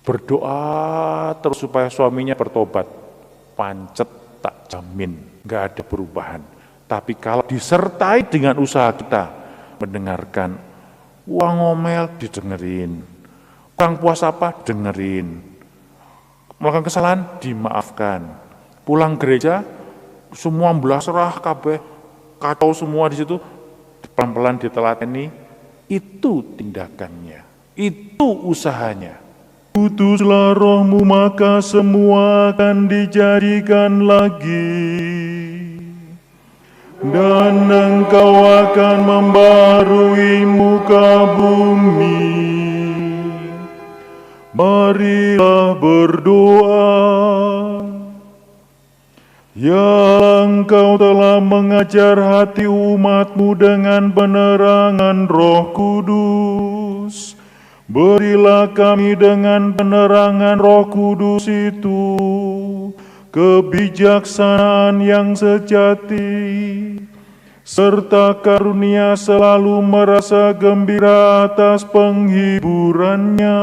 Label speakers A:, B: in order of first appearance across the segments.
A: berdoa terus supaya suaminya bertobat. Pancet tak jamin, nggak ada perubahan. Tapi kalau disertai dengan usaha kita, mendengarkan, uang ngomel didengerin, kurang puas apa dengerin, melakukan kesalahan dimaafkan, pulang gereja semua belah serah kabeh, kacau semua di situ, pelan-pelan ditelateni, itu tindakannya, itu usahanya. Utuslah rohmu maka semua akan dijadikan lagi, dan engkau akan membarui muka bumi. Marilah berdoa. Ya, engkau telah mengajar hati umatmu dengan penerangan Roh Kudus. Berilah kami dengan penerangan Roh Kudus itu kebijaksanaan yang sejati, serta karunia selalu merasa gembira atas penghiburannya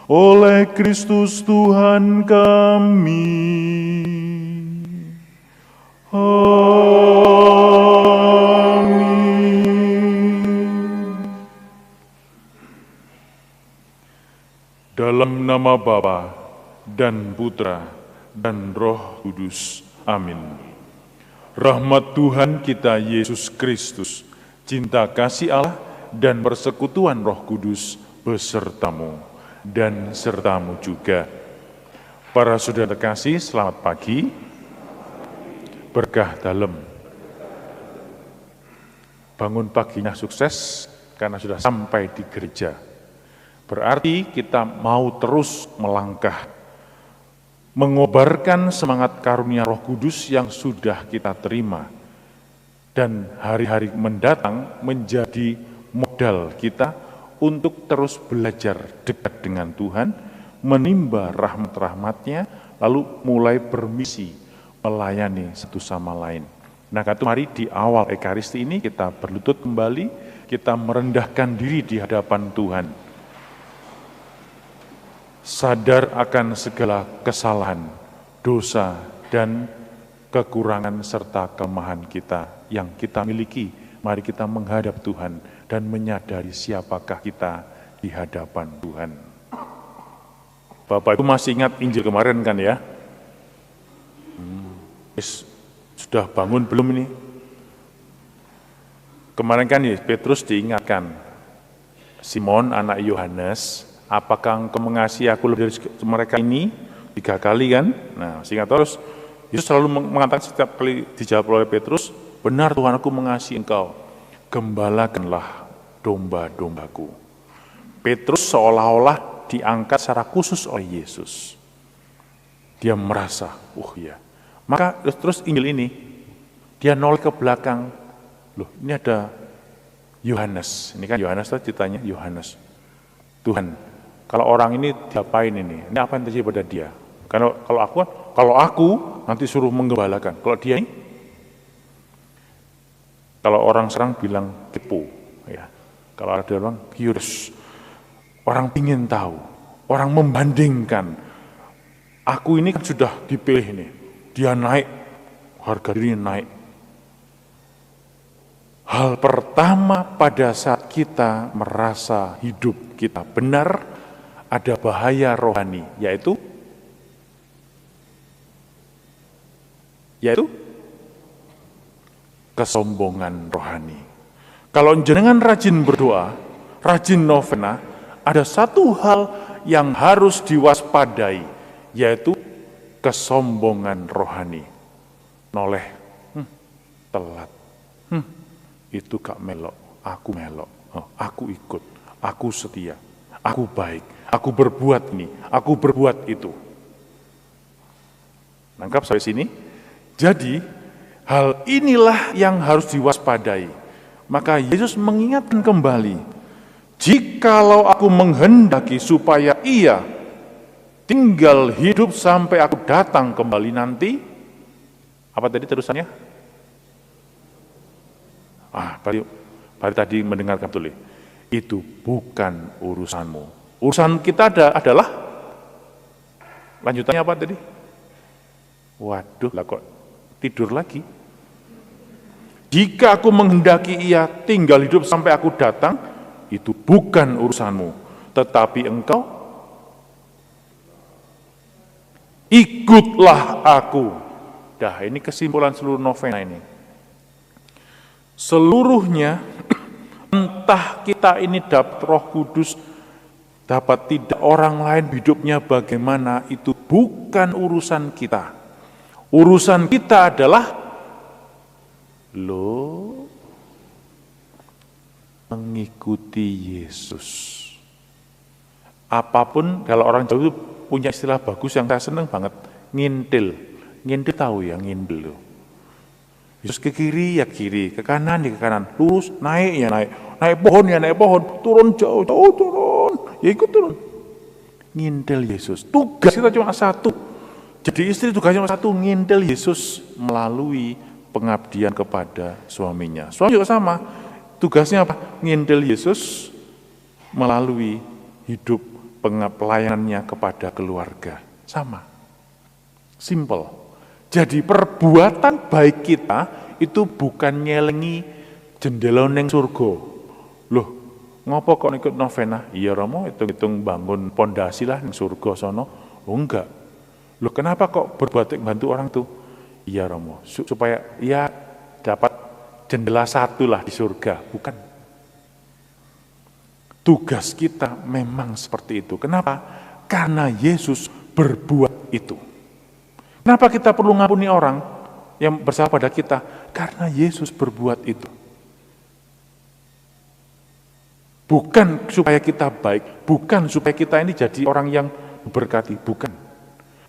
A: oleh Kristus Tuhan kami. Dalam nama Bapa dan Putra dan Roh Kudus. Amin. Rahmat Tuhan kita Yesus Kristus, cinta kasih Allah dan persekutuan Roh Kudus besertamu dan sertamu juga. Para saudara kasih, selamat pagi. Berkah dalam. Bangun paginya sukses karena sudah sampai di gereja. Berarti kita mau terus melangkah, mengobarkan semangat karunia Roh Kudus yang sudah kita terima, dan hari-hari mendatang menjadi modal kita untuk terus belajar dekat dengan Tuhan, menimba rahmat-rahmatnya, lalu mulai bermisi, melayani satu sama lain. Nah, mari di awal Ekaristi ini kita berlutut kembali, kita merendahkan diri di hadapan Tuhan, sadar akan segala kesalahan, dosa, dan kekurangan serta kelemahan kita yang kita miliki. Mari kita menghadap Tuhan dan menyadari siapakah kita di hadapan Tuhan. Bapak Ibu masih ingat Injil kemarin kan ya? Sudah bangun belum ini? Kemarin kan ya, Petrus diingatkan, Simon anak Yohanes, apakah engkau mengasihi aku lebih dari mereka ini? 3 kali kan? Nah, sehingga terus Yesus selalu mengatakan setiap kali dijawab oleh Petrus, benar Tuhan, aku mengasihi engkau, gembalakanlah domba-dombaku. Petrus seolah-olah diangkat secara khusus oleh Yesus. Dia merasa, ya. Maka terus Injil ini, dia noleh ke belakang, loh ini ada Yohanes, ini kan Yohanes tadi ditanya Yohanes, Tuhan, kalau orang ini diapain ini apa yang terjadi pada dia? Kalau aku nanti suruh menggembalakan. Kalau dia ini, kalau orang sekarang bilang kepo, ya. Kalau ada orang curious, orang ingin tahu, orang membandingkan. Aku ini kan sudah dipilih nih, dia naik, harga diri naik. Hal pertama pada saat kita merasa hidup kita benar, ada bahaya rohani, yaitu kesombongan rohani. Kalau jenengan rajin berdoa, rajin novena, ada satu hal yang harus diwaspadai, yaitu kesombongan rohani. Noleh, telat, itu gak melok, aku melok, aku ikut, aku setia, aku baik. Aku berbuat ini, aku berbuat itu. Nangkap sampai sini? Jadi, hal inilah yang harus diwaspadai. Maka Yesus mengingatkan kembali, jikalau aku menghendaki supaya ia tinggal hidup sampai aku datang kembali nanti, apa tadi terusannya? Baru tadi mendengarkan betul. Itu bukan urusanmu. Urusan kita adalah, lanjutannya apa tadi? Waduh, lah kok tidur lagi? Jika aku menghendaki ia tinggal hidup sampai aku datang, itu bukan urusanmu. Tetapi engkau ikutlah aku. Dah, ini kesimpulan seluruh novena ini. Seluruhnya, entah kita ini dapat Roh Kudus, dapat tidak, orang lain hidupnya bagaimana, itu bukan urusan kita. Urusan kita adalah mengikuti Yesus. Apapun, kalau orang Jawa itu punya istilah bagus yang saya senang banget, ngintil. Ngintil tahu ya, ngintil. Yesus ke kiri ya kiri, ke kanan ya ke kanan, lurus naik ya naik, naik pohon ya naik pohon, turun jauh turun, ya ikut turun. Ngintil Yesus. Tugas kita cuma satu. Jadi istri tugasnya cuma satu, ngintil Yesus melalui pengabdian kepada suaminya. Suami juga sama. Tugasnya apa? Ngintil Yesus melalui hidup pelayanannya kepada keluarga. Sama. Simple. Jadi perbuatan baik kita itu bukan nyelengi jendela ning surga. Loh, ngopo kok ikut novena? Iya Romo, hitung-hitung bangun pondasi lah ning surga sono. Oh enggak. Loh, kenapa kok berbuat bantu orang tuh? Iya Romo, supaya ia dapat jendela satu lah di surga. Bukan. Tugas kita memang seperti itu. Kenapa? Karena Yesus berbuat itu. Kenapa kita perlu ngampuni orang yang bersalah pada kita? Karena Yesus berbuat itu. Bukan supaya kita baik, bukan supaya kita ini jadi orang yang berkati, bukan.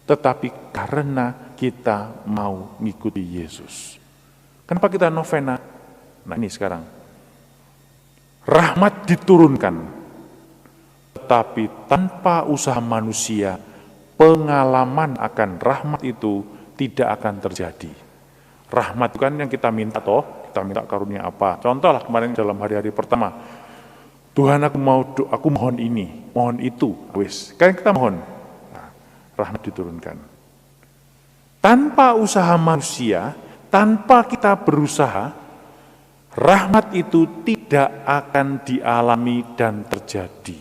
A: Tetapi karena kita mau mengikuti Yesus. Kenapa kita novena? Nah ini sekarang. Rahmat diturunkan, tetapi tanpa usaha manusia, pengalaman akan rahmat itu tidak akan terjadi. Rahmat itu kan yang kita minta toh, kita minta karunia apa. Contoh lah kemarin dalam hari-hari pertama, Tuhan aku mohon ini, mohon itu, wis. Kan kita mohon, nah, rahmat diturunkan. Tanpa usaha manusia, tanpa kita berusaha, rahmat itu tidak akan dialami dan terjadi.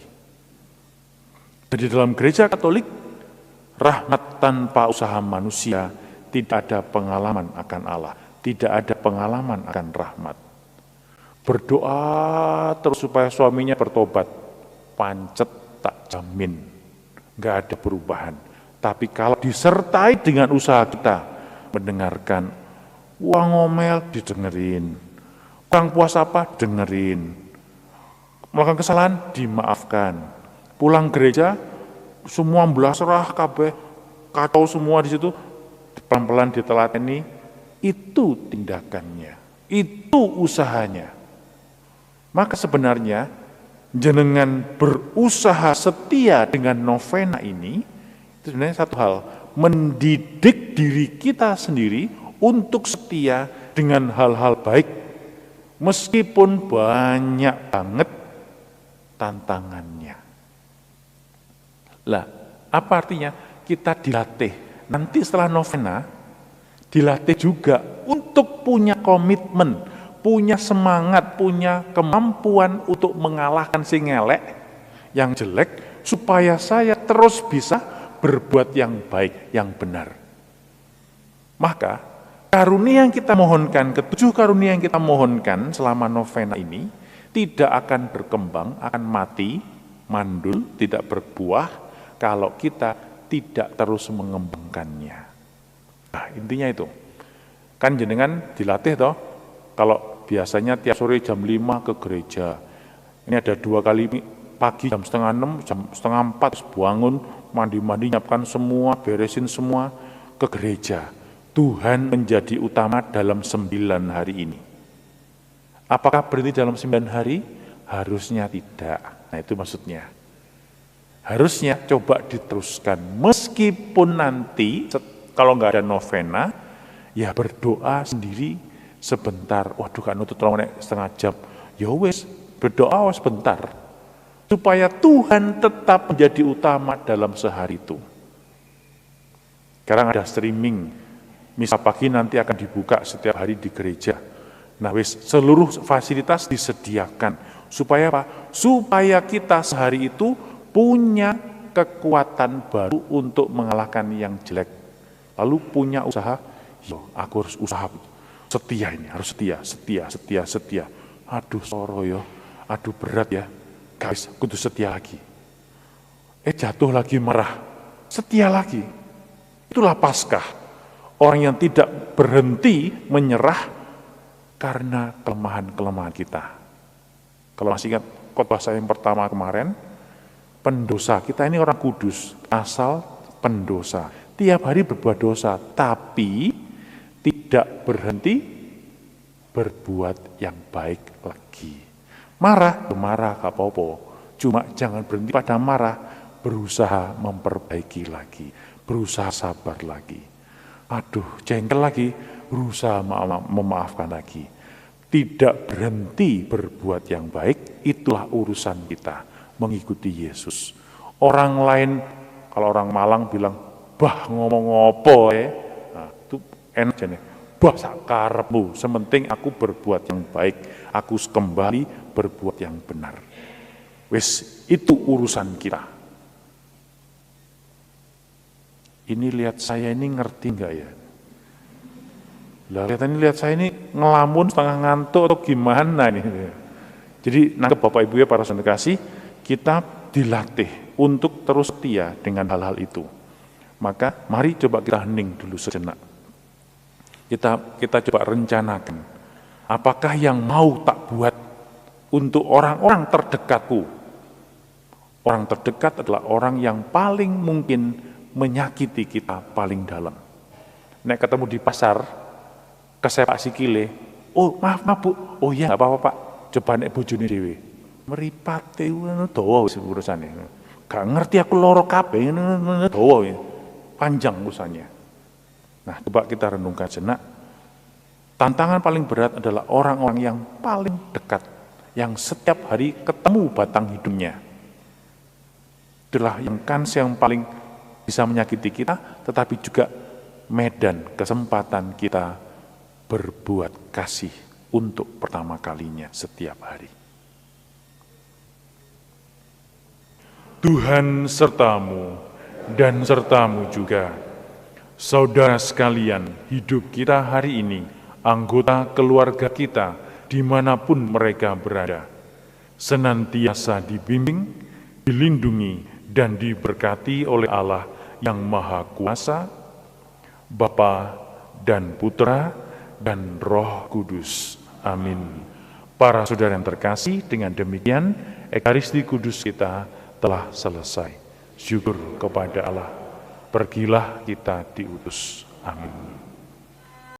A: Jadi dalam gereja Katolik, rahmat tanpa usaha manusia, tidak ada pengalaman akan Allah, tidak ada pengalaman akan rahmat. Berdoa terus supaya suaminya bertobat, pancet tak jamin, nggak ada perubahan. Tapi kalau disertai dengan usaha kita, mendengarkan, uang ngomel didengerin, kurang puas apa dengerin, melakukan kesalahan dimaafkan, pulang gereja semua belah serah kabeh, kacau semua di situ, pelan-pelan ditelateni, itu tindakannya, itu usahanya. Maka sebenarnya jenengan berusaha setia dengan novena ini, itu sebenarnya satu hal, mendidik diri kita sendiri untuk setia dengan hal-hal baik, meskipun banyak banget tantangannya. Lah, apa artinya? Kita dilatih. Nanti setelah novena, dilatih juga untuk punya komitmen, punya semangat, punya kemampuan untuk mengalahkan si ngelek, yang jelek, supaya saya terus bisa berbuat yang baik, yang benar. Maka, karunia yang kita mohonkan, ketujuh karunia yang kita mohonkan selama novena ini, tidak akan berkembang, akan mati, mandul, tidak berbuah, kalau kita tidak terus mengembangkannya. Nah, intinya itu. Kan jenengan dilatih toh, kalau biasanya tiap sore jam 5 ke gereja. Ini ada 2 kali pagi jam setengah 6, jam setengah 4, bangun, mandi-mandi, nyiapkan semua, beresin semua, ke gereja. Tuhan menjadi utama dalam 9 hari ini. Apakah berhenti dalam 9 hari? Harusnya tidak. Nah itu maksudnya. Harusnya coba diteruskan, meskipun nanti kalau nggak ada novena, ya berdoa sendiri sebentar. Waduh kan nutut tolong setengah jam, ya wes berdoa sebentar. supaya Tuhan tetap menjadi utama dalam sehari itu. Sekarang ada streaming, misa pagi nanti akan dibuka setiap hari di gereja. Nah, seluruh fasilitas disediakan. Supaya apa? Supaya kita sehari itu punya kekuatan baru untuk mengalahkan yang jelek. Lalu punya usaha, aku harus usaha. Setia ini, harus setia. Aduh soro yo, aduh berat ya. Guys, kudu setia lagi. Jatuh lagi marah, setia lagi. Itulah Paskah. Orang yang tidak berhenti menyerah karena kelemahan-kelemahan kita. Kalau masih ingat khotbah saya yang pertama kemarin, pendosa, kita ini orang kudus, asal pendosa. Tiap hari berbuat dosa, tapi tidak berhenti berbuat yang baik lagi. Marah gak apa-apa. Cuma jangan berhenti pada marah, berusaha memperbaiki lagi, berusaha sabar lagi. Aduh, jengkel lagi, berusaha memaafkan lagi. Tidak berhenti berbuat yang baik, itulah urusan kita, mengikuti Yesus. Orang lain, kalau orang Malang bilang, bah ngomong apa ya? Nah, itu enak aja nih. Bah sakarepmu, sementing aku berbuat yang baik, aku kembali berbuat yang benar. Wes, itu urusan kita. Ini lihat saya ini ngerti enggak ya? Lihat saya ini ngelamun setengah ngantuk atau gimana ini? Jadi nangkep Bapak Ibu ya para saudara kasih, kita dilatih untuk terus setia dengan hal-hal itu. Maka mari coba kita hening dulu sejenak. Kita coba rencanakan, apakah yang mau tak buat untuk orang-orang terdekatku. Orang terdekat adalah orang yang paling mungkin menyakiti kita paling dalam. Nek ketemu di pasar, kesepak sikile, oh maaf Bu, oh iya gak apa-apa Pak, coba nek bojone dhewe. Meripate ngono dawa wis urusane. Gak ngerti aku loro kabeh ngono dawa. Panjang urusannya. Nah, coba kita renungkan sejenak. Tantangan paling berat adalah orang-orang yang paling dekat, yang setiap hari ketemu batang hidungnya. Itulah yang paling bisa menyakiti kita, tetapi juga medan kesempatan kita berbuat kasih untuk pertama kalinya setiap hari. Tuhan sertamu dan sertamu juga. Saudara sekalian, hidup kita hari ini, anggota keluarga kita, dimanapun mereka berada, senantiasa dibimbing, dilindungi, dan diberkati oleh Allah yang Maha Kuasa, Bapa dan Putra dan Roh Kudus. Amin. Para saudara yang terkasih, dengan demikian Ekaristi Kudus kita telah selesai. Syukur kepada Allah. Pergilah kita diutus. Amin.